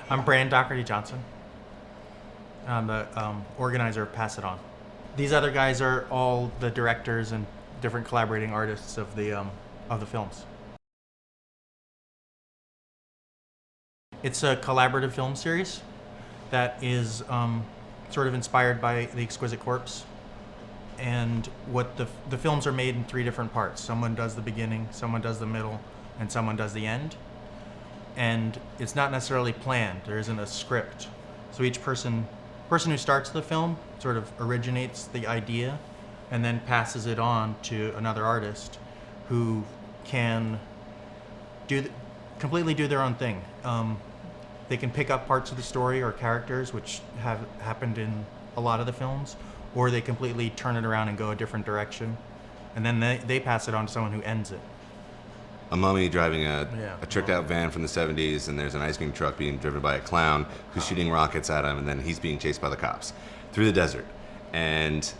I'm Brand Doherty Johnson. I'm the organizer of Pass It On. These other guys are all the directors and different collaborating artists of the films. It's a collaborative film series that is sort of inspired by The Exquisite Corpse. And what the films are made in 3 different parts. Someone does the beginning, someone does the middle, and someone does the end. And it's not necessarily planned. There isn't a script. So each person who starts the film sort of originates the idea and then passes it on to another artist who can completely do their own thing. They can pick up parts of the story or characters, which have happened in a lot of the films, or they completely turn it around and go a different direction. And then they pass it on to someone who ends it. A mummy driving a tricked out van from the 70s, and there's an ice cream truck being driven by a clown who's shooting rockets at him, and then he's being chased by the cops through the desert. And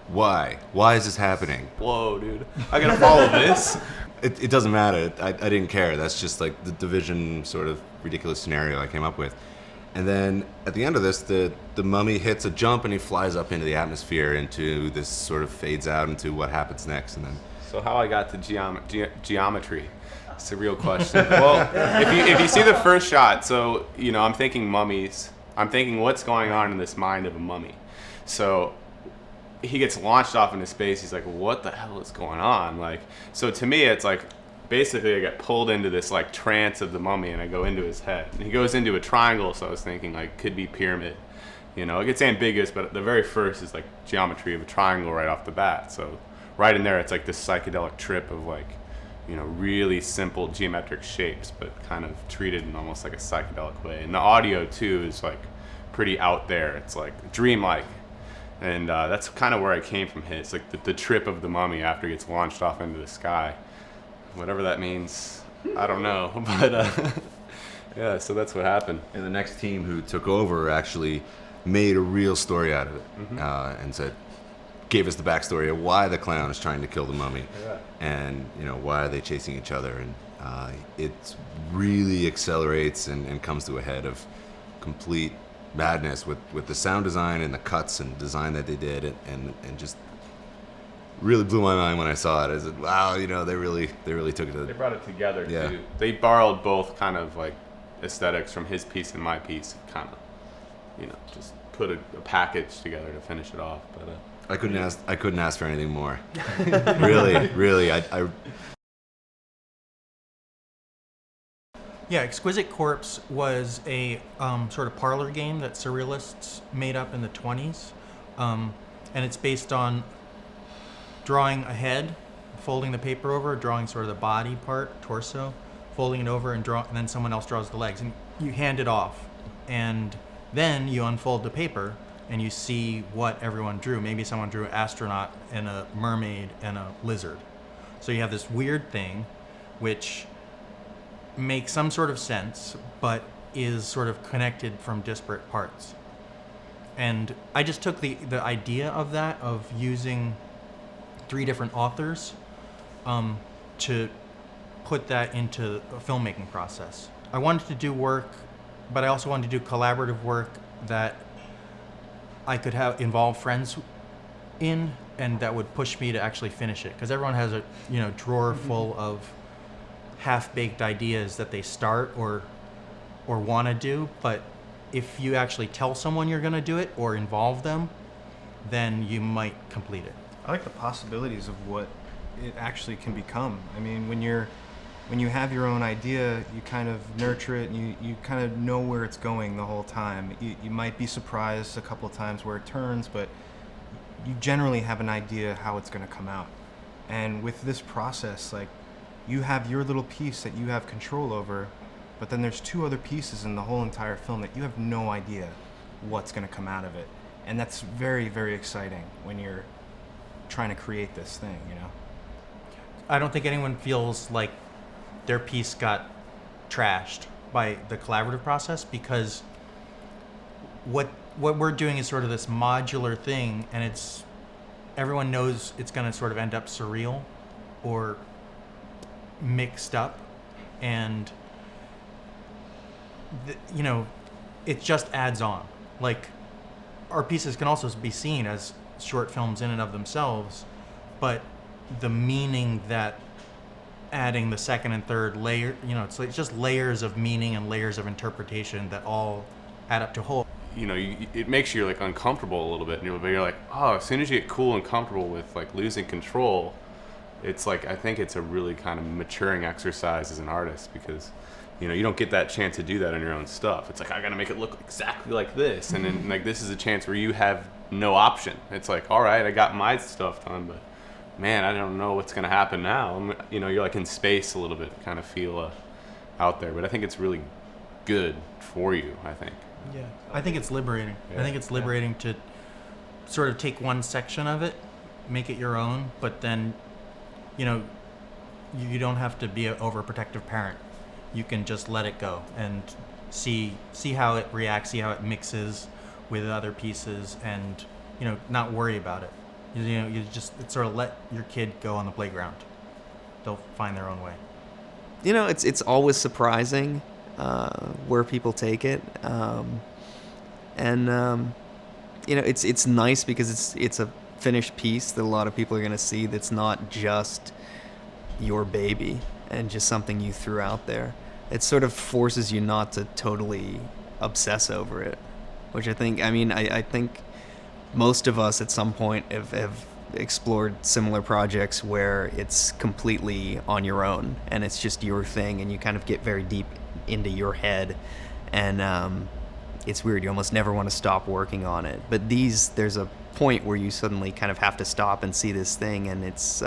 why? Why is this happening? Whoa, dude. I gotta follow this. It doesn't matter. I didn't care. That's just like the division sort of ridiculous scenario I came up with. And then at the end of this, the mummy hits a jump and he flies up into the atmosphere, into this sort of fades out into what happens next, and then. So how I got to geometry? It's a real question. Well, if you see the first shot, so I'm thinking mummies. I'm thinking what's going on in this mind of a mummy. So he gets launched off into space. He's like, what the hell is going on? Like, so to me, it's like basically I get pulled into this like trance of the mummy, and I go into his head. And he goes into a triangle, so I was thinking like could be pyramid. It gets ambiguous, but the very first is like geometry of a triangle right off the bat. So right in there, it's like this psychedelic trip of like, really simple geometric shapes, but kind of treated in almost like a psychedelic way. And the audio too is like pretty out there. It's like dreamlike. And that's kind of where I came from. It's like the trip of the mummy after he gets launched off into the sky. Whatever that means, I don't know. But yeah, so that's what happened. And the next team who took over actually made a real story out of it, and gave us the backstory of why the clown is trying to kill the mummy, and why are they chasing each other, and it really accelerates and comes to a head of complete madness with the sound design and the cuts and design that they did, and just really blew my mind when I saw it. I said, wow, they really took it to They brought it together Yeah. too. They borrowed both kind of like aesthetics from his piece and my piece, kind of just put a package together to finish it off. But I couldn't ask for anything more. really. Yeah, Exquisite Corpse was a sort of parlor game that surrealists made up in the 20s. And it's based on drawing a head, folding the paper over, drawing sort of the body part, torso, folding it over, and then someone else draws the legs. And you hand it off. And then you unfold the paper, and you see what everyone drew. Maybe someone drew an astronaut and a mermaid and a lizard. So you have this weird thing which makes some sort of sense, but is sort of connected from disparate parts. And I just took the idea of that, of using 3 different authors to put that into a filmmaking process. I wanted to do work, but I also wanted to do collaborative work that I could have involve friends in, and that would push me to actually finish it. Because everyone has a drawer full of half-baked ideas that they start or want to do, but if you actually tell someone you're going to do it or involve them, then you might complete it. I like the possibilities of what it actually can become. I mean, when you have your own idea, you kind of nurture it, and you kind of know where it's going the whole time. You might be surprised a couple of times where it turns, but you generally have an idea how it's going to come out. And with this process, like, you have your little piece that you have control over, but then there's 2 other pieces in the whole entire film that you have no idea what's going to come out of it. And that's very, very exciting when you're trying to create this thing, I don't think anyone feels like their piece got trashed by the collaborative process, because what we're doing is sort of this modular thing, and everyone knows it's going to sort of end up surreal or mixed up, and you know, it just adds on. Like, our pieces can also be seen as short films in and of themselves, but the meaning that adding the second and third layer, you know, it's like just layers of meaning and layers of interpretation that all add up to whole. You know, it makes you like uncomfortable a little bit, but you're like, oh, as soon as you get cool and comfortable with like losing control, it's like, I think it's a really kind of maturing exercise as an artist, because you know, you don't get that chance to do that on your own stuff. It's like, I gotta make it look exactly like this, and then like this is a chance where you have no option. It's like, all right, I got my stuff done, but man, I don't know what's gonna happen now. You know, you're like in space a little bit, kind of feel out there. But I think it's really good for you, I think. Yeah, I think it's liberating. Yeah. I think it's liberating to sort of take one section of it, make it your own, but then, you know, you don't have to be an overprotective parent. You can just let it go and see how it reacts, see how it mixes with other pieces, and, you know, not worry about it. You know, you just sort of let your kid go on the playground. They'll find their own way. You know, it's always surprising where people take it, and you know, it's nice because it's a finished piece that a lot of people are gonna see. That's not just your baby and just something you threw out there. It sort of forces you not to totally obsess over it, which I think most of us at some point have explored similar projects where it's completely on your own and it's just your thing, and you kind of get very deep into your head, and it's weird. You almost never want to stop working on it. But there's a point where you suddenly kind of have to stop and see this thing, and it's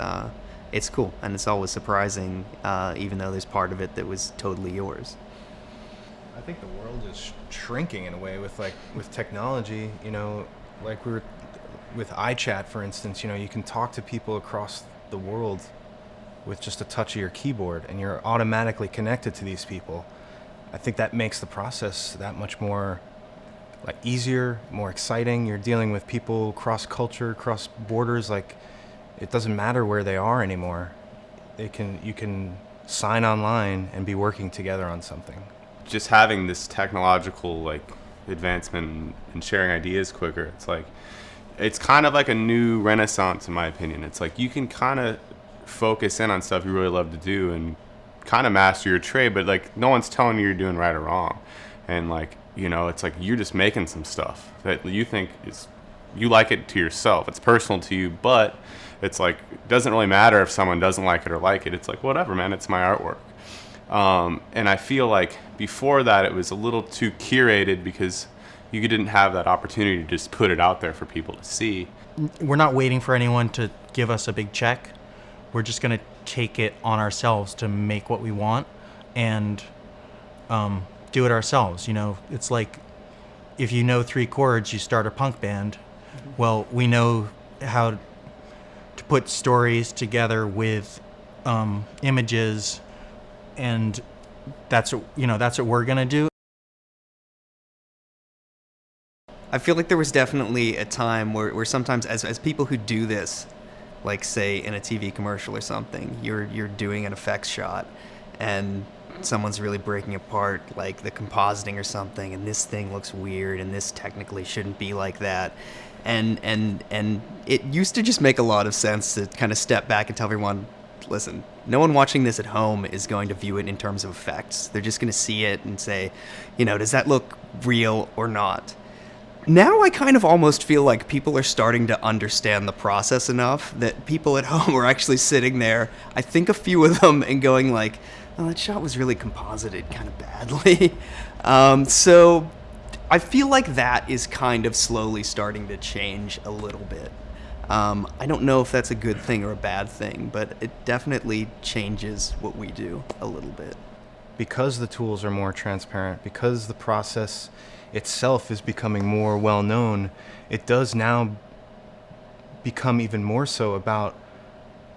cool, and it's always surprising, even though there's part of it that was totally yours. I think the world is shrinking in a way with technology. You know, like we were with iChat, for instance. You know, you can talk to people across the world with just a touch of your keyboard, and you're automatically connected to these people. I think that makes the process that much more like easier, more exciting. You're dealing with people cross culture, cross borders. Like, it doesn't matter where they are anymore. You can sign online and be working together on something. Just having this technological like advancement and sharing ideas quicker, it's kind of like a new renaissance, in my opinion. It's like you can kind of focus in on stuff you really love to do and kind of master your trade, but like no one's telling you you're doing right or wrong. And like, you know, it's like you're just making some stuff that you think you like it to yourself. It's personal to you, but it's like, it doesn't really matter if someone doesn't like it or like it. It's like, whatever, man, it's my artwork. And I feel like before that it was a little too curated because you didn't have that opportunity to just put it out there for people to see. We're not waiting for anyone to give us a big check. We're just going to take it on ourselves to make what we want and do it ourselves. You know, it's like if you know 3 chords, you start a punk band. Well, we know how to put stories together with images, and that's what we're going to do. I feel like there was definitely a time where sometimes as people who do this, like say in a TV commercial or something, you're doing an effects shot and someone's really breaking apart like the compositing or something, and this thing looks weird and this technically shouldn't be like that. And it used to just make a lot of sense to kind of step back and tell everyone, listen, no one watching this at home is going to view it in terms of effects. They're just going to see it and say, you know, does that look real or not? Now I kind of almost feel like people are starting to understand the process enough that people at home are actually sitting there, I think a few of them, and going like, oh, that shot was really composited kind of badly. So I feel like that is kind of slowly starting to change a little bit. I don't know if that's a good thing or a bad thing, but it definitely changes what we do a little bit. Because the tools are more transparent, because the process itself is becoming more well known, it does now become even more so about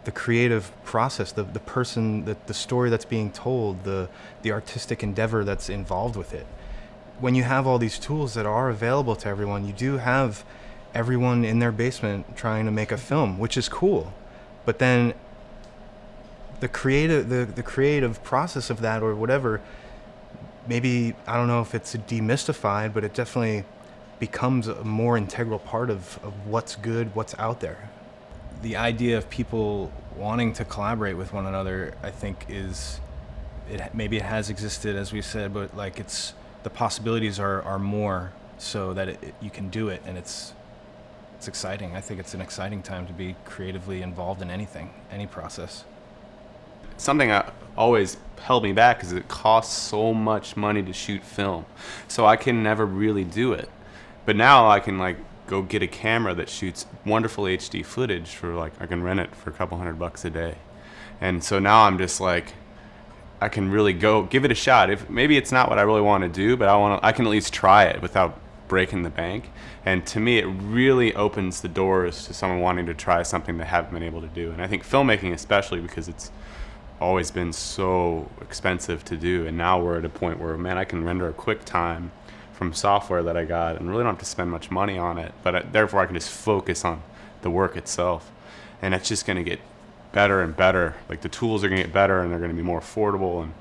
the creative process, the person, the story that's being told, the artistic endeavor that's involved with it. When you have all these tools that are available to everyone, you do have everyone in their basement trying to make a film, which is cool. But then the creative process of that, or whatever, maybe, I don't know if it's demystified, but it definitely becomes a more integral part of what's good, what's out there. The idea of people wanting to collaborate with one another, I think maybe it has existed, as we said, but like the possibilities are more, so that you can do it, and it's exciting. I think it's an exciting time to be creatively involved in anything, any process. Something that always held me back is it costs so much money to shoot film, so I can never really do it. But now I can like go get a camera that shoots wonderful HD footage for like, I can rent it for a couple $100 a day, and so now I'm just like, I can really go give it a shot. If maybe it's not what I really want to do, but I can at least try it without breaking the bank. And to me, it really opens the doors to someone wanting to try something they haven't been able to do. And I think filmmaking, especially because it's always been so expensive to do, and now we're at a point where, man, I can render a QuickTime from software that I got and really don't have to spend much money on it, but therefore I can just focus on the work itself. And it's just going to get better and better. Like, the tools are going to get better, and they're going to be more affordable, and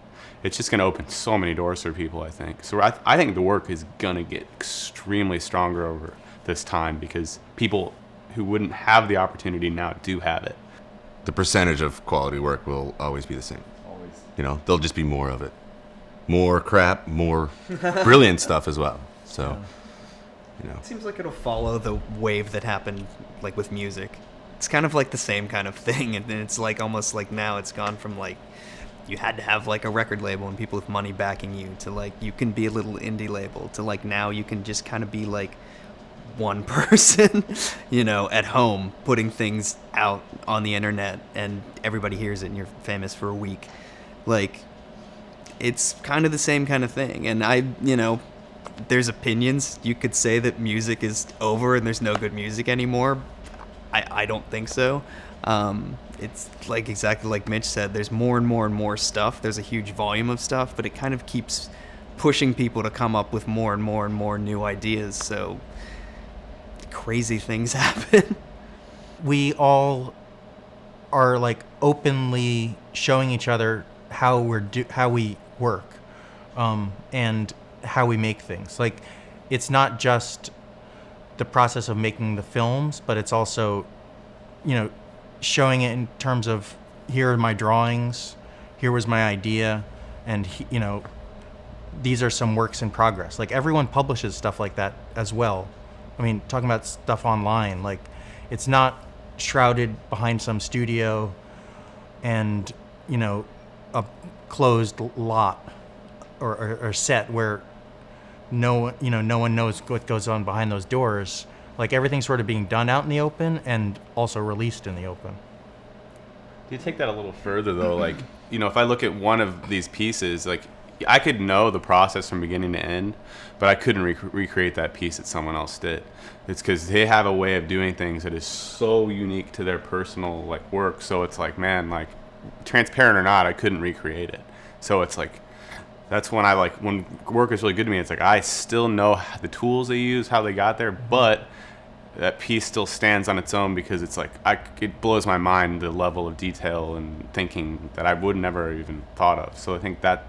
it's just going to open so many doors for people, I think. So I think the work is going to get extremely stronger over this time, because people who wouldn't have the opportunity now do have it. The percentage of quality work will always be the same. Always. You know, there'll just be more of it. More crap, more brilliant stuff as well. So, you know. It seems like it'll follow the wave that happened, like, with music. It's kind of like the same kind of thing, and then it's like almost like now it's gone from like you had to have like a record label and people with money backing you to like you can be a little indie label to like now you can just kind of be like one person, you know, at home putting things out on the internet and everybody hears it and you're famous for a week. Like, it's kind of the same kind of thing. And you know, there's opinions. You could say that music is over and there's no good music anymore. I don't think so. It's like exactly like Mitch said, there's more and more and more stuff. There's a huge volume of stuff, but it kind of keeps pushing people to come up with more and more and more new ideas. So crazy things happen. We all are like openly showing each other how we work, and how we make things. Like, it's not just the process of making the films, but it's also, you know, showing it in terms of, here are my drawings, here was my idea, and you know, these are some works in progress. Like, everyone publishes stuff like that as well. I mean, talking about stuff online, like, it's not shrouded behind some studio and, you know, a closed lot or set where no one knows what goes on behind those doors. Like, everything's sort of being done out in the open and also released in the open. Do you take that a little further, though? Like, you know, if I look at one of these pieces, like, I could know the process from beginning to end, but I couldn't recreate that piece that someone else did. It's because they have a way of doing things that is so unique to their personal, like, work. So it's like, man, like, transparent or not, I couldn't recreate it. So it's like, that's when I like, when work is really good to me, it's like, I still know the tools they use, how they got there, but that piece still stands on its own, because it's like, it blows my mind, the level of detail and thinking that I would never even thought of. So I think that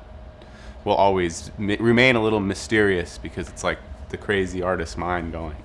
will always remain a little mysterious, because it's like the crazy artist mind going.